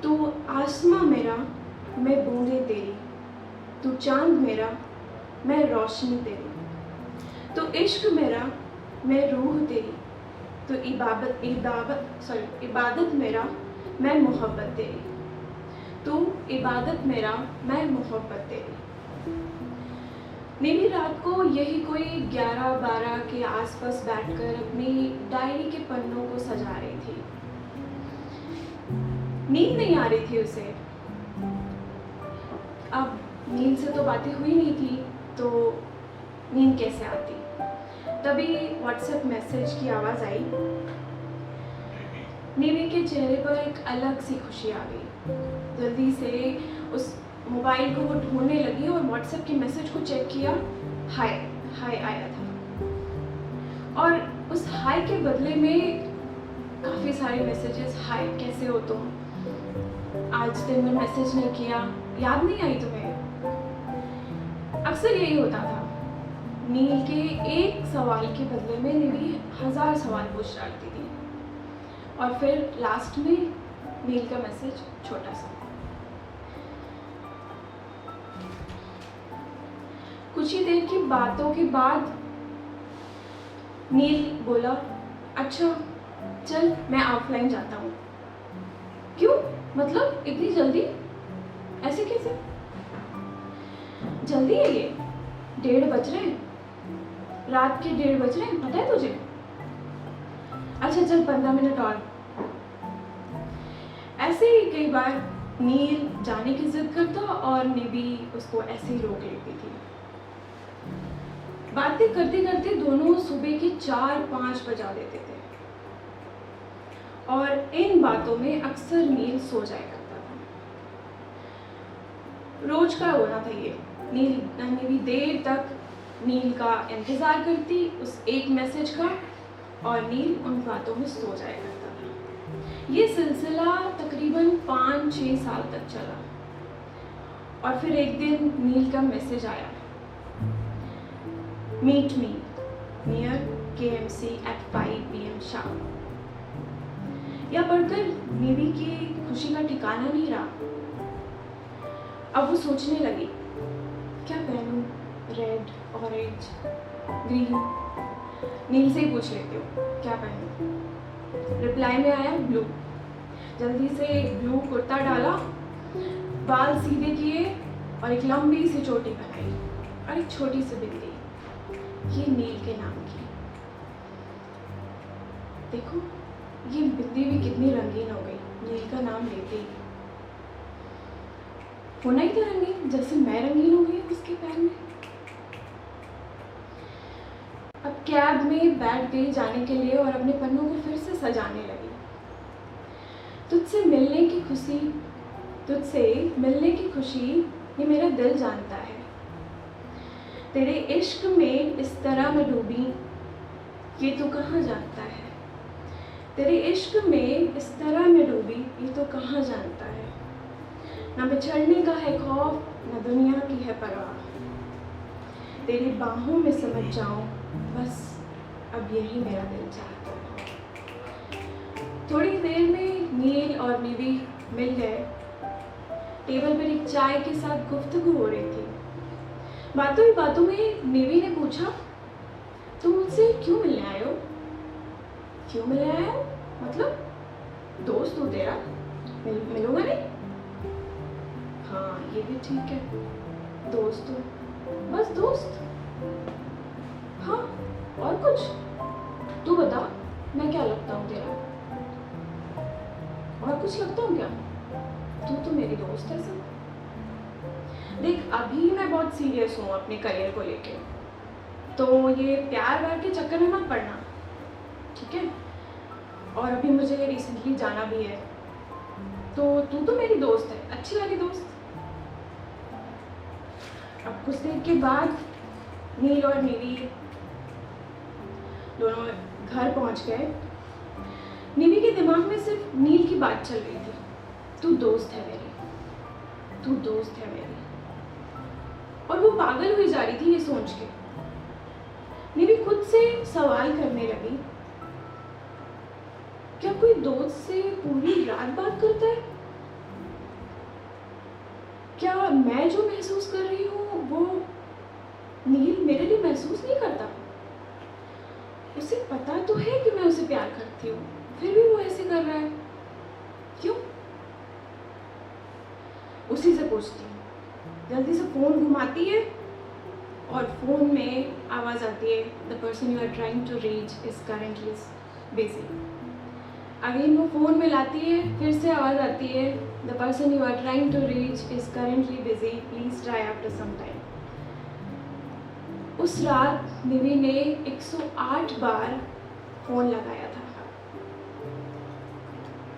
तू आसमां मेरा, मैं बूंदें तेरी, तू चांद मेरा, मैं रोशनी तेरी, तो इश्क मेरा, मैं रूह तेरी, तो इबादत मेरा, मैं मोहब्बत तेरी, तू इबादत मेरा, मैं मोहब्बत तेरी। नीवी रात को यही कोई 11-12 के आसपास बैठकर अपनी डायरी के पन्नों को सजा रही थी। नींद नहीं आ रही थी उसे। अब नींद से तो बातें हुई नहीं थी, तो नींद कैसे आती। तभी व्हाट्सएप मैसेज की आवाज़ आई। नीवी के चेहरे पर एक अलग सी खुशी आ गई। जल्दी से उस मोबाइल को वो ढूंढने लगी और व्हाट्सएप के मैसेज को चेक किया। हाय हाय आया था और उस हाय के बदले में काफ़ी सारे मैसेजेस। हाय कैसे हो तुम, आज दिन में मैसेज नहीं किया, याद नहीं आई तुम्हें। अक्सर यही होता था। नील के एक सवाल के बदले में नीवी 1000 सवाल पूछ डालती थी और फिर लास्ट में नील का मैसेज छोटा सा। कुछ ही देर की बातों के बाद नील बोला, अच्छा चल मैं ऑफलाइन जाता हूँ। क्यों, मतलब इतनी जल्दी, ऐसे कैसे? जल्दी है ये, 1:30 बज रहे हैं, रात के 1:30 बज रहे हैं, पता है तुझे? अच्छा चल 15 मिनट और। ऐसे ही कई बार नील जाने की जिद करता और निवी उसको ऐसे ही रोक लेती थी। बातें करते करते दोनों सुबह के 4-5 बजा देते थे और इन बातों में अक्सर नील सो जाया करता था। रोज का होना था ये। निवी देर तक नील का इंतज़ार करती उस एक मैसेज का और नील उन बातों में सो जाया करता था। ये सिलसिला तकरीबन 5-6 साल तक चला और फिर एक दिन नील का मैसेज आया, meet me near KMC at 5 PM शाम। यह पढ़कर निवी की खुशी का ठिकाना नहीं रहा। अब वो सोचने लगी, क्या पहनूं, रेड, ऑरेंज, ग्रीन। नील से ही पूछ लेती हूँ क्या पहनूं। रिप्लाई में आया ब्लू। जल्दी से एक ब्लू कुर्ता डाला, बाल सीधे किए और एक लंबी सी चोटी बनाई और एक छोटी सी बिंदी, ये नील के नाम की। देखो ये बिंदी भी कितनी रंगीन हो गई नील का नाम लेते ही। होना ही था रंगीन, जैसे मैं रंगीन हो गई उसके पैर में। अब कैब में बैठ गई जाने के लिए और अपने पन्नों को फिर से सजाने लगी। तुझसे मिलने की खुशी ये मेरा दिल जानता है। तेरे इश्क में इस तरह मैं डूबी, ये तू कहाँ जानता है। तेरे इश्क में इस तरह मैं डूबी, ये तो कहाँ जानता है। ना बिछड़ने का है खौफ, ना दुनिया की है परवाह। तेरी बाहों में समझ जाऊं, बस अब यही मेरा दिल चाहता है। थोड़ी देर में नील और निवी मिल गए। टेबल पर एक चाय के साथ गुफ्तगू हो रही थी। बातों ही बातों में निवी ने पूछा, तुम मुझसे क्यों मिलने आए हो? क्यों मिलने आए हो मतलब? दोस्त हूँ तेरा, मिलूंगा नहीं? हाँ ये भी ठीक है, दोस्त हूँ, बस दोस्त। हाँ और कुछ? तू बता, मैं क्या लगता हूँ तेरा? और कुछ लगता हूँ क्या? तू तो मेरी दोस्त है सब। देख अभी मैं बहुत सीरियस हूँ अपने करियर को लेके, तो ये प्यार व्यार के चक्कर में मत पड़ना, ठीक है? और अभी मुझे रिसेंटली जाना भी है, तो तू तो मेरी दोस्त है, अच्छी वाली दोस्त। अब कुछ देर के बाद नील और निवी दोनों घर पहुंच गए। निवी के दिमाग में सिर्फ नील की बात चल रही थी, तू दोस्त है मेरी, तू दोस्त है मेरी। और वो पागल हुई जा रही थी ये सोच के। निवी खुद से सवाल करने लगी, क्या कोई दोस्त से पूरी रात बात करता है? क्या मैं जो महसूस कर रही हूँ वो नील मेरे लिए महसूस नहीं करता? उसे पता तो है कि मैं उसे प्यार करती हूँ, फिर भी वो ऐसे कर रहा है, क्यों? उसी से पूछती हूँ। जल्दी से फ़ोन घुमाती है और फ़ोन में आवाज़ आती है, the person you are trying to reach is currently busy. Again वो फ़ोन में लाती है, फिर से आवाज़ आती है, the person you are trying to reach is currently busy, please try after some time. उस रात निवी ने 108 बार फ़ोन लगाया था।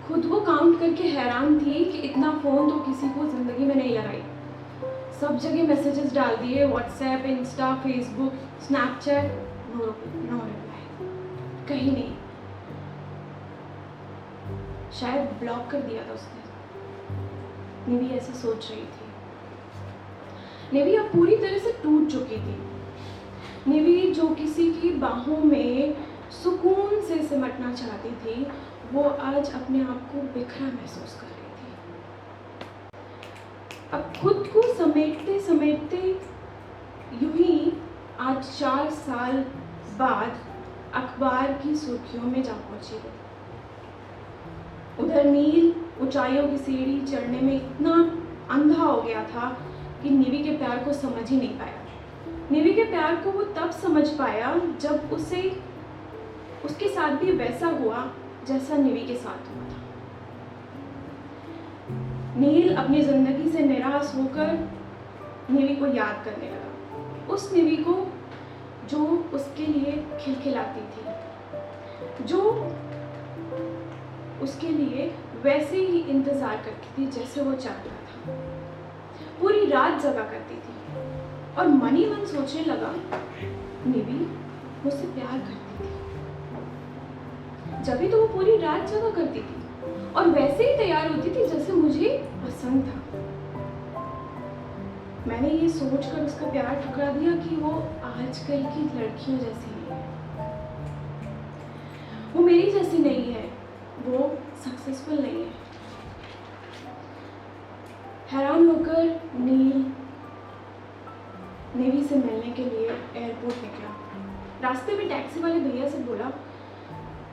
खुद वो काउंट करके हैरान थी कि इतना फ़ोन तो किसी को ज़िंदगी में नहीं लगाई। सब जगह मैसेजेस डाल दिए, WhatsApp, Insta, Facebook, Snapchat, no reply, कहीं नहीं। शायद ब्लॉक कर दिया था उसने। निवी ऐसे सोच रही थी। निवी अब पूरी तरह से टूट चुकी थी। निवी जो किसी की बाहों में सुकून से सिमटना चाहती थी, वो आज अपने आप को बिखरा महसूस कर रही थी। अब खुद को समेटते समेटते यूं ही आज 4 साल बाद अखबार की सुर्खियों में जा पहुंची वो। उधर नील ऊंचाइयों की सीढ़ी चढ़ने में इतना अंधा हो गया था कि निवी के प्यार को समझ ही नहीं पाया। निवी के प्यार को वो तब समझ पाया जब उसके साथ भी वैसा हुआ जैसा निवी के साथ हुआ था। नील अपनी जिंदगी से निराश होकर निवी को याद करने लगा, उस निवी को जो उसके लिए खिलखिलाती थी, जो उसके लिए वैसे ही इंतज़ार करती थी जैसे वो चाहता था। पूरी रात जगा करती थी और मन ही मन सोचने लगा, निवी मुझसे प्यार करती थी, जब तो वो पूरी रात जगा करती थी और वैसे ही तैयार होती थी जैसे मुझे पसंद था। मैंने ये सोचकर उसका प्यार ठुकरा दिया कि वो आजकल की लड़कियों जैसी नहीं है, वो मेरी जैसी नहीं है, वो सक्सेसफुल नहीं है। हैरान होकर नील निवी से मिलने के लिए एयरपोर्ट निकला। रास्ते में टैक्सी वाले भैया से बोला,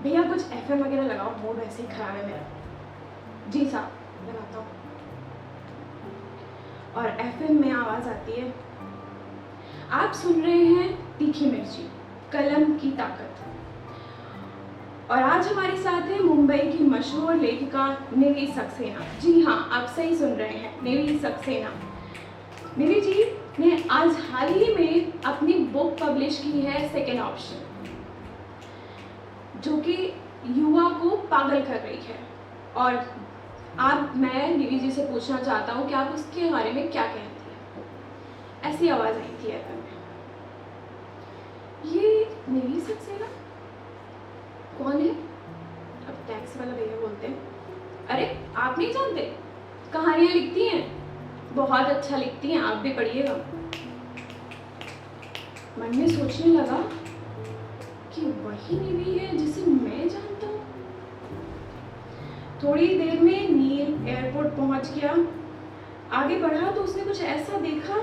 भैया कुछ एफएम वगैरह लगाओ, मूड वैसे ही खराब है मेरा। जी साहब, लगाता हूँ। और एफएम में आवाज़ आती है, आप सुन रहे हैं तीखी मिर्ची, कलम की ताकत। और आज हमारे साथ है मुंबई की मशहूर लेखिका निवी सक्सेना। जी हाँ, आप सही सुन रहे हैं, निवी सक्सेना। निवी जी ने आज हाल ही में अपनी बुक पब्लिश की है, सेकेंड ऑप्शन, जो कि युवा को पागल कर रही है। और मैं निवी जी से पूछना चाहता हूँ कि आप उसके बारे में क्या कहती हैं। ऐसी आवाज़ आई थी एफएम में। ये निवी सक्सेना कौन है? अब टैक्सी वाला भैया बोलते हैं, अरे आप नहीं जानते, कहानियाँ लिखती हैं, बहुत अच्छा लिखती हैं, आप भी पढ़िएगा। मन में सोचने लगा कि वही निवी है जिसे मैं जानता हूँ। थोड़ी देर में नील एयरपोर्ट पहुंच गया। आगे बढ़ा तो उसने कुछ ऐसा देखा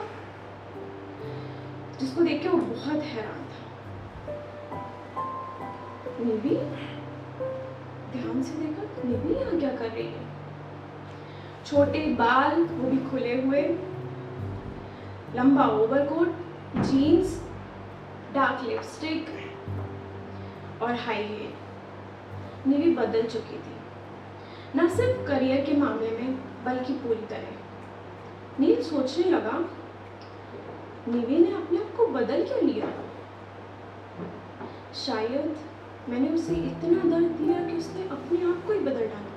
जिसको देख के वो बहुत हैरान था। निवी, ध्यान से देखा, निवी यहाँ क्या कर रही है? छोटे बाल, वो भी खुले हुए, लंबा ओवरकोट, जीन्स, डार्क लिपस्टिक और हाई हील। निवी बदल चुकी थी, न सिर्फ करियर के मामले में बल्कि पूरी तरह। नील सोचने लगा, निवी ने अपने आप को बदल क्यों लिया? शायद मैंने उसे इतना दर्द दिया कि उसने अपने आप को ही बदल डाला।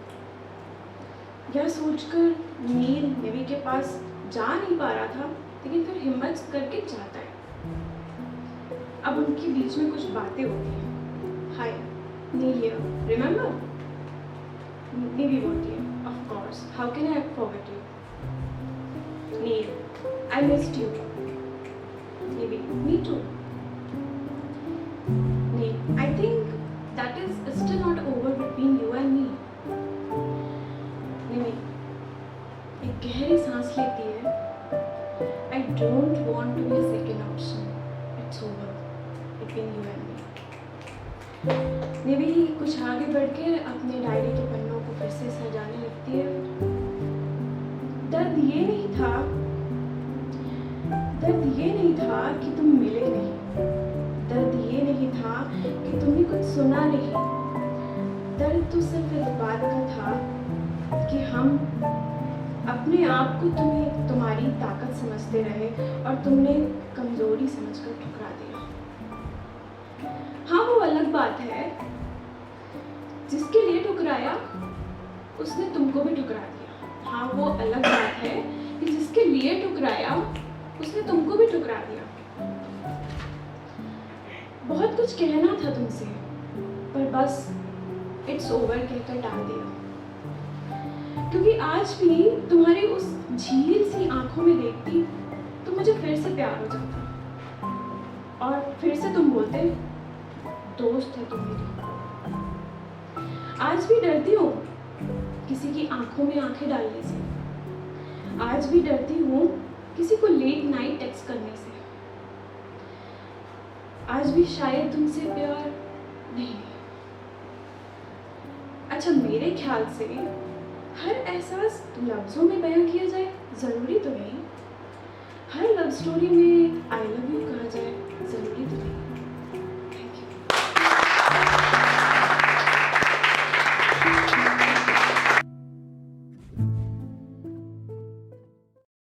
यह सोचकर नील निवी के पास जा नहीं पा रहा था, लेकिन फिर हिम्मत करके जाता है। अब उनके बीच में कुछ बातें होती हैं। हाय नील हियर, रिमेम्बर? निवी बोलती है, of course, how can I forget you? Neel, I missed you. Nivi, me too. Neel, I think that is still not over between you and me. Nimi, एक गहरी सांस लेती है, I don't want to be second option, it's over between you and me. Nidhi कुछ आगे बढ़ के अपने डायरी के पन्नों को फिर से सजाने लगती है। दर्द ये नहीं था कि तुम मिले नहीं, दर्द ये नहीं था कि तुमने कुछ सुना नहीं, दर्द तो सिर्फ इस बात का था कि हम अपने आप को तुम्हारी ताकत समझते रहे और तुमने कमजोरी समझकर ठुकरा दिया। हाँ, वो अलग बात है, जिसके लिए ठुकराया उसने तुमको भी ठुकरा दिया। हाँ, वो अलग बात है कि जिसके लिए ठुकराया उसने तुमको भी ठुकरा दिया। बहुत कुछ कहना था तुमसे, पर बस इट्स ओवर कहकर टाल दिया। क्योंकि आज भी तुम्हारी उस झील सी आंखों में देखती तो मुझे फिर से प्यार हो जाता और फिर से तुम बोलते दोस्त है तुम मेरी। आज भी डरती हूँ किसी की आंखों में आंखें डालने से, आज भी डरती हूँ किसी को लेट नाइट टेक्स्ट करने से, आज भी शायद तुमसे प्यार नहीं। अच्छा, मेरे ख्याल से हर एहसास लफ्जों में बयां किया जाए जरूरी तो नहीं। हर लव स्टोरी में आई